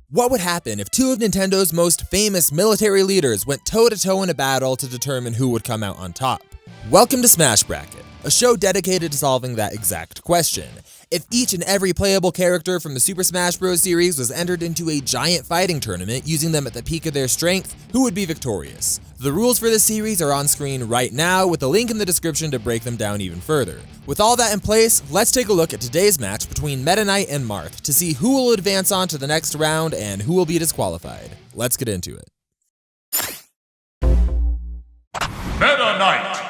What would happen if two of Nintendo's most famous military leaders went toe-to-toe in a battle to determine who would come out on top? Welcome to Smash Bracket, a show dedicated to solving that exact question. If each and every playable character from the Super Smash Bros. Series was entered into a giant fighting tournament using them at the peak of their strength, who would be victorious? The rules for this series are on screen right now, with a link in the description to break them down even further. With all that in place, let's take a look at today's match between Meta Knight and Marth to see who will advance on to the next round and who will be disqualified. Let's get into it. Meta Knight!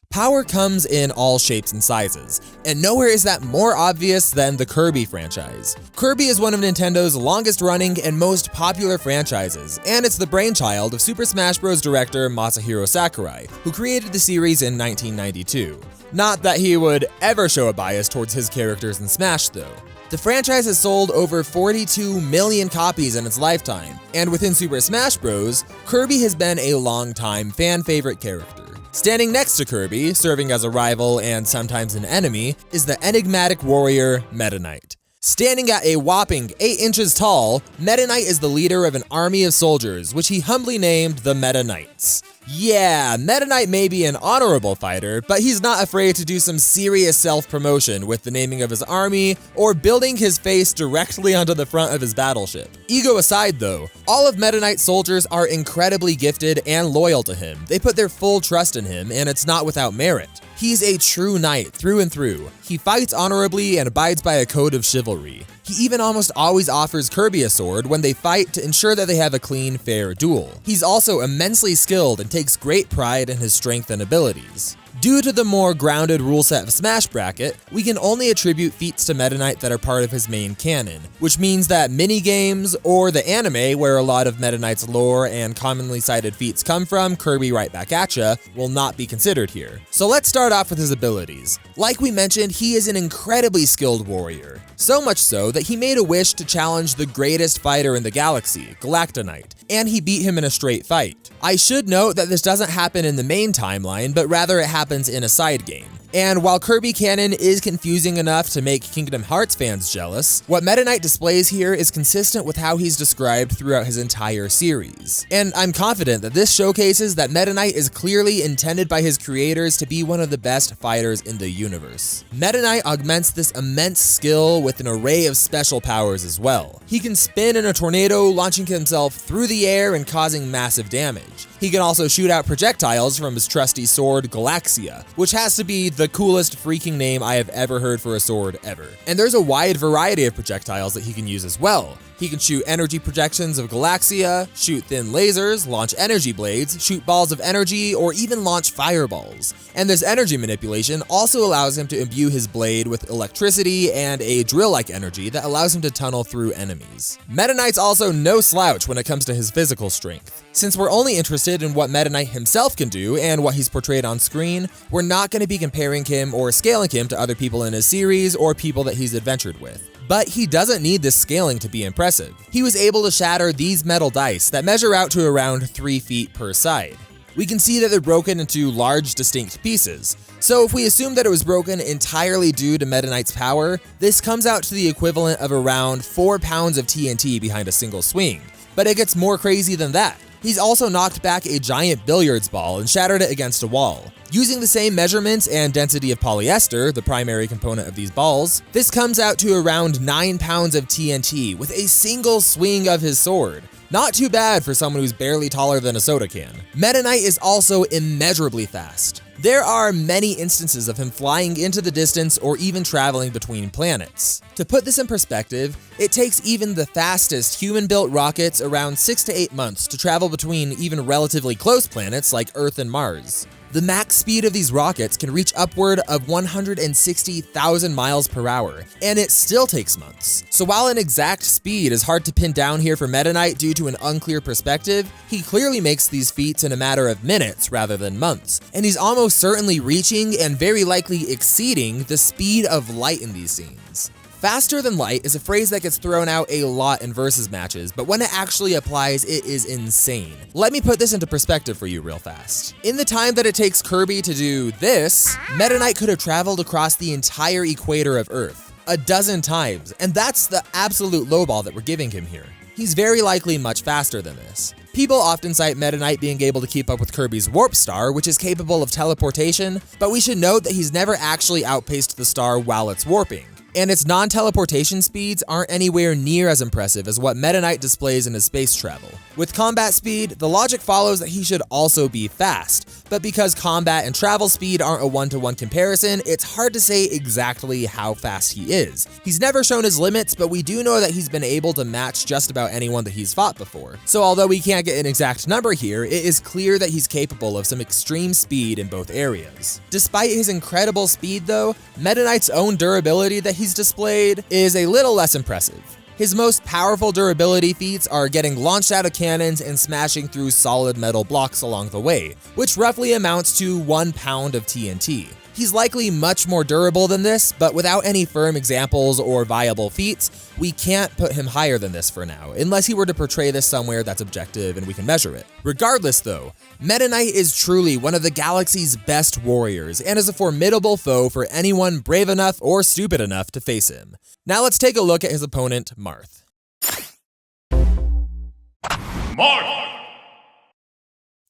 Power comes in all shapes and sizes, and nowhere is that more obvious than the Kirby franchise. Kirby is one of Nintendo's longest running and most popular franchises, and it's the brainchild of Super Smash Bros. Director Masahiro Sakurai, who created the series in 1992. Not that he would ever show a bias towards his characters in Smash though. The franchise has sold over 42 million copies in its lifetime, and within Super Smash Bros., Kirby has been a long-time fan-favorite character. Standing next to Kirby, serving as a rival and sometimes an enemy, is the enigmatic warrior Meta Knight. Standing at a whopping 8 inches tall, Meta Knight is the leader of an army of soldiers, which he humbly named the Meta Knights. Yeah, Meta Knight may be an honorable fighter, but he's not afraid to do some serious self-promotion with the naming of his army or building his face directly onto the front of his battleship. Ego aside though, all of Meta Knight's soldiers are incredibly gifted and loyal to him. They put their full trust in him, and it's not without merit. He's a true knight through and through. He fights honorably and abides by a code of chivalry. He even almost always offers Kirby a sword when they fight to ensure that they have a clean, fair duel. He's also immensely skilled and takes great pride in his strength and abilities. Due to the more grounded rule set of Smash Bracket, we can only attribute feats to Meta Knight that are part of his main canon, which means that minigames or the anime where a lot of Meta Knight's lore and commonly cited feats come from, Kirby right back at ya, will not be considered here. So let's start off with his abilities. Like we mentioned, he is an incredibly skilled warrior. So much so that he made a wish to challenge the greatest fighter in the galaxy, Galactonite, and he beat him in a straight fight. I should note that this doesn't happen in the main timeline, but rather it happens in a side game. And while Kirby canon is confusing enough to make Kingdom Hearts fans jealous, what Meta Knight displays here is consistent with how he's described throughout his entire series. And I'm confident that this showcases that Meta Knight is clearly intended by his creators to be one of the best fighters in the universe. Meta Knight augments this immense skill with an array of special powers as well. He can spin in a tornado, launching himself through the air and causing massive damage. He can also shoot out projectiles from his trusty sword, Galaxia, which has to be the coolest freaking name I have ever heard for a sword ever. And there's a wide variety of projectiles that he can use as well. He can shoot energy projections of Galaxia, shoot thin lasers, launch energy blades, shoot balls of energy, or even launch fireballs. And this energy manipulation also allows him to imbue his blade with electricity and a drill-like energy that allows him to tunnel through enemies. Meta Knight's also no slouch when it comes to his physical strength. Since we're only interested in what Meta Knight himself can do and what he's portrayed on screen, we're not going to be comparing him or scaling him to other people in his series or people that he's adventured with. But he doesn't need this scaling to be impressive. He was able to shatter these metal dice that measure out to around 3 feet per side. We can see that they're broken into large, distinct pieces. So if we assume that it was broken entirely due to Meta Knight's power, this comes out to the equivalent of around 4 pounds of TNT behind a single swing. But it gets more crazy than that. He's also knocked back a giant billiards ball and shattered it against a wall. Using the same measurements and density of polyester, the primary component of these balls, this comes out to around 9 pounds of TNT with a single swing of his sword. Not too bad for someone who's barely taller than a soda can. Meta Knight is also immeasurably fast. There are many instances of him flying into the distance or even traveling between planets. To put this in perspective, it takes even the fastest human-built rockets around 6 to 8 months to travel between even relatively close planets like Earth and Mars. The max speed of these rockets can reach upward of 160,000 miles per hour, and it still takes months. So while an exact speed is hard to pin down here for Meta Knight due to an unclear perspective, he clearly makes these feats in a matter of minutes rather than months, and he's almost certainly reaching and very likely exceeding the speed of light in these scenes. Faster than light is a phrase that gets thrown out a lot in versus matches, but when it actually applies, it is insane. Let me put this into perspective for you real fast. In the time that it takes Kirby to do this, Meta Knight could have traveled across the entire equator of Earth. a dozen times, and that's the absolute lowball that we're giving him here. he's very likely much faster than this. People often cite Meta Knight being able to keep up with Kirby's Warp Star, which is capable of teleportation, but we should note that he's never actually outpaced the star while it's warping. And its non-teleportation speeds aren't anywhere near as impressive as what Meta Knight displays in his space travel. With combat speed, the logic follows that he should also be fast, but because combat and travel speed aren't a one-to-one comparison, it's hard to say exactly how fast he is. He's never shown his limits, but we do know that he's been able to match just about anyone that he's fought before. So although we can't get an exact number here, it is clear that he's capable of some extreme speed in both areas. Despite his incredible speed though, Meta Knight's own durability that he's displayed is a little less impressive. His most powerful durability feats are getting launched out of cannons and smashing through solid metal blocks along the way, which roughly amounts to 1 pound of TNT. He's likely much more durable than this, but without any firm examples or viable feats, we can't put him higher than this for now, unless he were to portray this somewhere that's objective and we can measure it. Regardless though, Meta Knight is truly one of the galaxy's best warriors and is a formidable foe for anyone brave enough or stupid enough to face him. Now let's take a look at his opponent, Marth. Marth!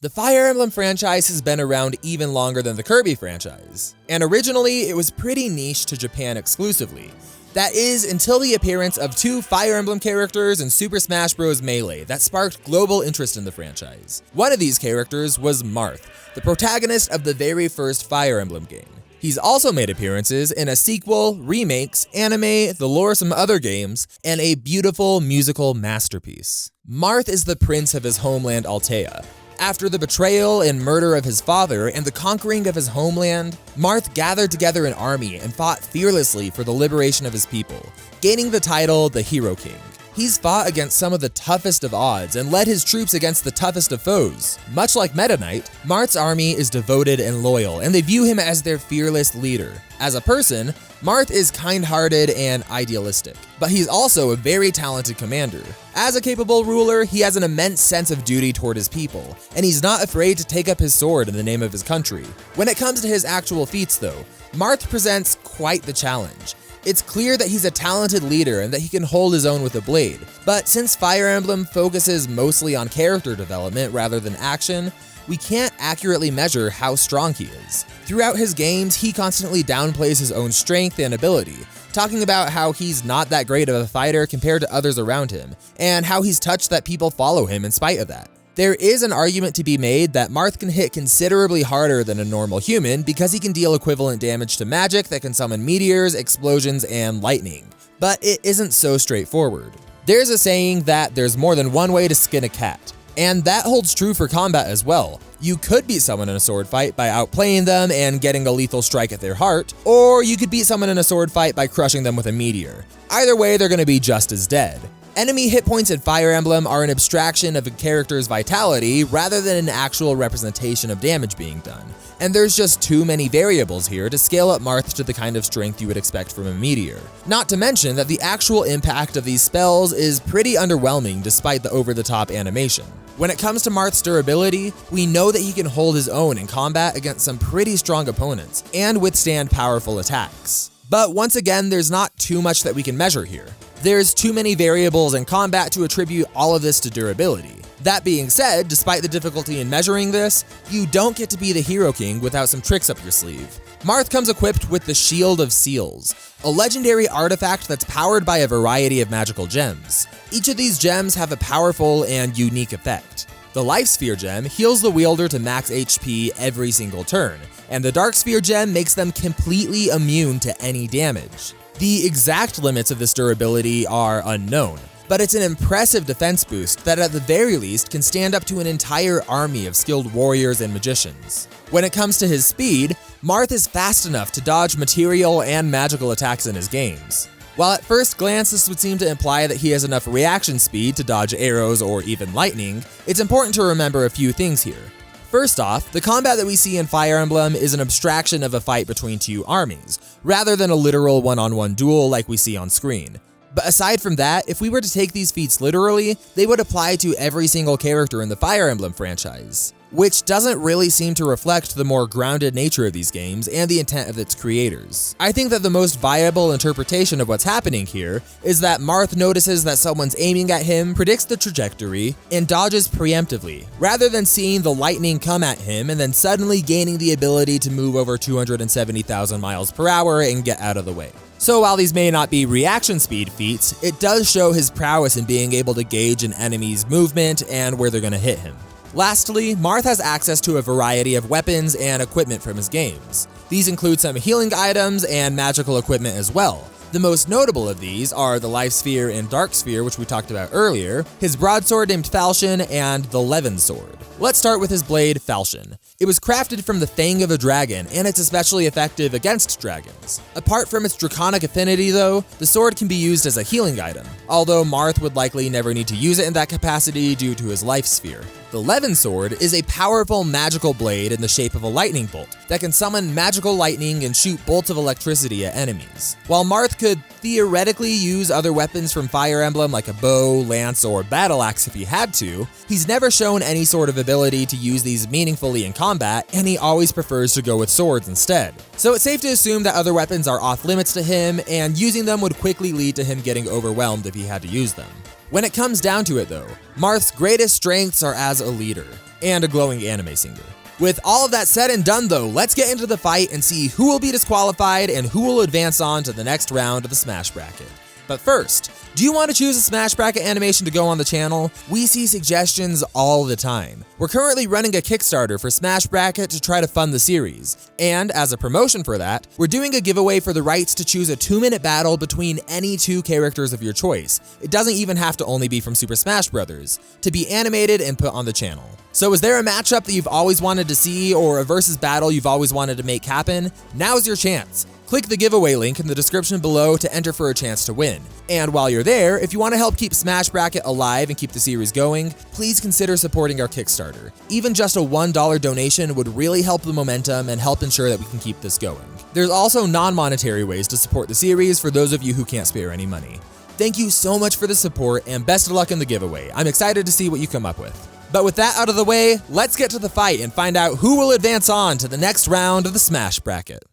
The Fire Emblem franchise has been around even longer than the Kirby franchise, and originally it was pretty niche to Japan exclusively. That is, until the appearance of 2 Fire Emblem characters in Super Smash Bros. Melee that sparked global interest in the franchise. One of these characters was Marth, the protagonist of the very first Fire Emblem game. He's also made appearances in a sequel, remakes, anime, the lore of some other games, and a beautiful musical masterpiece. Marth is the prince of his homeland Altea. After the betrayal and murder of his father and the conquering of his homeland, Marth gathered together an army and fought fearlessly for the liberation of his people, gaining the title the Hero King. He's fought against some of the toughest of odds and led his troops against the toughest of foes. Much like Meta Knight, Marth's army is devoted and loyal, and they view him as their fearless leader. As a person, Marth is kind-hearted and idealistic, but he's also a very talented commander. As a capable ruler, he has an immense sense of duty toward his people, and he's not afraid to take up his sword in the name of his country. When it comes to his actual feats though, Marth presents quite the challenge. It's clear that he's a talented leader and that he can hold his own with a blade, but since Fire Emblem focuses mostly on character development rather than action, we can't accurately measure how strong he is. Throughout his games, he constantly downplays his own strength and ability, talking about how he's not that great of a fighter compared to others around him, and how he's touched that people follow him in spite of that. There is an argument to be made that Marth can hit considerably harder than a normal human because he can deal equivalent damage to magic that can summon meteors, explosions, and lightning. But it isn't so straightforward. There's a saying that there's more than one way to skin a cat, and that holds true for combat as well. You could beat someone in a sword fight by outplaying them and getting a lethal strike at their heart, or you could beat someone in a sword fight by crushing them with a meteor. Either way, they're going to be just as dead. Enemy hit points in Fire Emblem are an abstraction of a character's vitality rather than an actual representation of damage being done, and there's just too many variables here to scale up Marth to the kind of strength you would expect from a meteor. Not to mention that the actual impact of these spells is pretty underwhelming despite the over-the-top animation. When it comes to Marth's durability, we know that he can hold his own in combat against some pretty strong opponents and withstand powerful attacks. But once again, there's not too much that we can measure here. There's too many variables in combat to attribute all of this to durability. That being said, despite the difficulty in measuring this, you don't get to be the Hero King without some tricks up your sleeve. Marth comes equipped with the Shield of Seals, a legendary artifact that's powered by a variety of magical gems. Each of these gems have a powerful and unique effect. The Life Sphere gem heals the wielder to max HP every single turn, and the Dark Sphere gem makes them completely immune to any damage. The exact limits of this durability are unknown, but it's an impressive defense boost that at the very least can stand up to an entire army of skilled warriors and magicians. When it comes to his speed, Marth is fast enough to dodge material and magical attacks in his games. While at first glance this would seem to imply that he has enough reaction speed to dodge arrows or even lightning, it's important to remember a few things here. First off, the combat that we see in Fire Emblem is an abstraction of a fight between 2 armies, rather than a literal one-on-one duel like we see on screen. But aside from that, if we were to take these feats literally, they would apply to every single character in the Fire Emblem franchise, which doesn't really seem to reflect the more grounded nature of these games and the intent of its creators. I think that the most viable interpretation of what's happening here is that Marth notices that someone's aiming at him, predicts the trajectory, and dodges preemptively, rather than seeing the lightning come at him and then suddenly gaining the ability to move over 270,000 miles per hour and get out of the way. So while these may not be reaction speed feats, it does show his prowess in being able to gauge an enemy's movement and where they're going to hit him. Lastly, Marth has access to a variety of weapons and equipment from his games. These include some healing items and magical equipment as well. The most notable of these are the Life Sphere and Dark Sphere, which we talked about earlier, his broadsword named Falchion, and the Levin Sword. Let's start with his blade, Falchion. It was crafted from the fang of a dragon, and it's especially effective against dragons. Apart from its draconic affinity though, the sword can be used as a healing item, although Marth would likely never need to use it in that capacity due to his Life Sphere. The Levin Sword is a powerful magical blade in the shape of a lightning bolt that can summon magical lightning and shoot bolts of electricity at enemies. While Marth could theoretically use other weapons from Fire Emblem like a bow, lance, or battle axe if he had to, he's never shown any sort of ability to use these meaningfully in combat, and he always prefers to go with swords instead. So it's safe to assume that other weapons are off limits to him, and using them would quickly lead to him getting overwhelmed if he had to use them. When it comes down to it though, Marth's greatest strengths are as a leader and a glowing anime singer. With all of that said and done though, let's get into the fight and see who will be disqualified and who will advance on to the next round of the Smash Bracket. But first, do you want to choose a Smash Bracket animation to go on the channel? We see suggestions all the time. We're currently running a Kickstarter for Smash Bracket to try to fund the series, and as a promotion for that, we're doing a giveaway for the rights to choose a 2-minute battle between any 2 characters of your choice. It doesn't even have to only be from Super Smash Bros. To be animated and put on the channel. So is there a matchup that you've always wanted to see or a versus battle you've always wanted to make happen? Now's your chance. Click the giveaway link in the description below to enter for a chance to win. And while you're there, if you want to help keep Smash Bracket alive and keep the series going, please consider supporting our Kickstarter. Even just a $1 donation would really help the momentum and help ensure that we can keep this going. There's also non-monetary ways to support the series for those of you who can't spare any money. Thank you so much for the support and best of luck in the giveaway. I'm excited to see what you come up with. But with that out of the way, let's get to the fight and find out who will advance on to the next round of the Smash Bracket.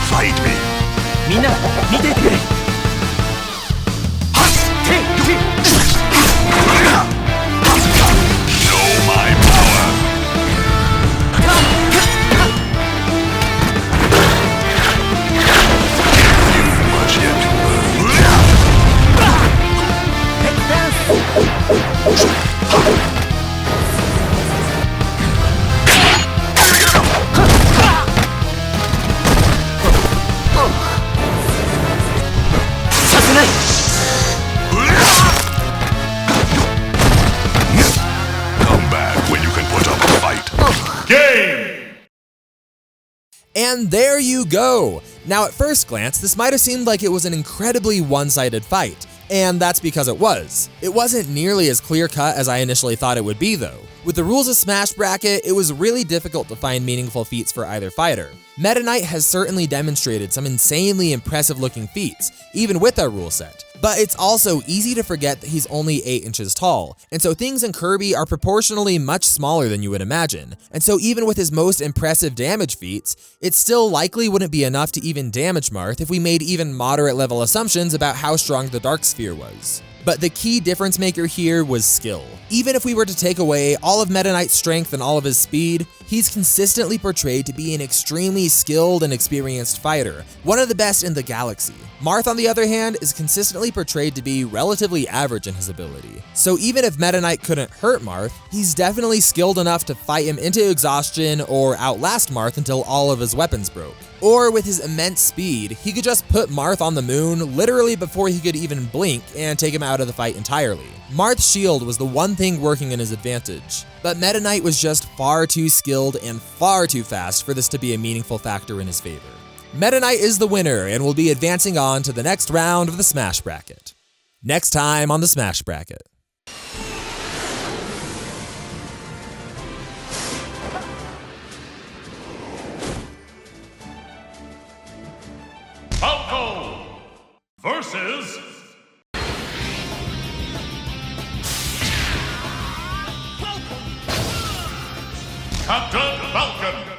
Fight me. Know my power. You've much yet to Come back when you can put up a fight. Game! And there you go! Now at first glance, this might have seemed like it was an incredibly one-sided fight, and that's because it was. It wasn't nearly as clear-cut as I initially thought it would be though. With the rules of Smash Bracket, it was really difficult to find meaningful feats for either fighter. Meta Knight has certainly demonstrated some insanely impressive looking feats, even with our rule set. But it's also easy to forget that he's only 8 inches tall, and so things in Kirby are proportionally much smaller than you would imagine. And so even with his most impressive damage feats, it still likely wouldn't be enough to even damage Marth if we made even moderate level assumptions about how strong the Dark Sphere was. But the key difference maker here was skill. Even if we were to take away all of Meta Knight's strength and all of his speed, he's consistently portrayed to be an extremely skilled and experienced fighter, one of the best in the galaxy. Marth, on the other hand, is consistently portrayed to be relatively average in his ability. So even if Meta Knight couldn't hurt Marth, he's definitely skilled enough to fight him into exhaustion or outlast Marth until all of his weapons broke. Or with his immense speed, he could just put Marth on the moon literally before he could even blink and take him out of the fight entirely. Marth's shield was the one thing working in his advantage, but Meta Knight was just far too skilled and far too fast for this to be a meaningful factor in his favor. Meta Knight is the winner and will be advancing on to the next round of the Smash Bracket. Next time on the Smash Bracket. Falco versus Captain Falcon.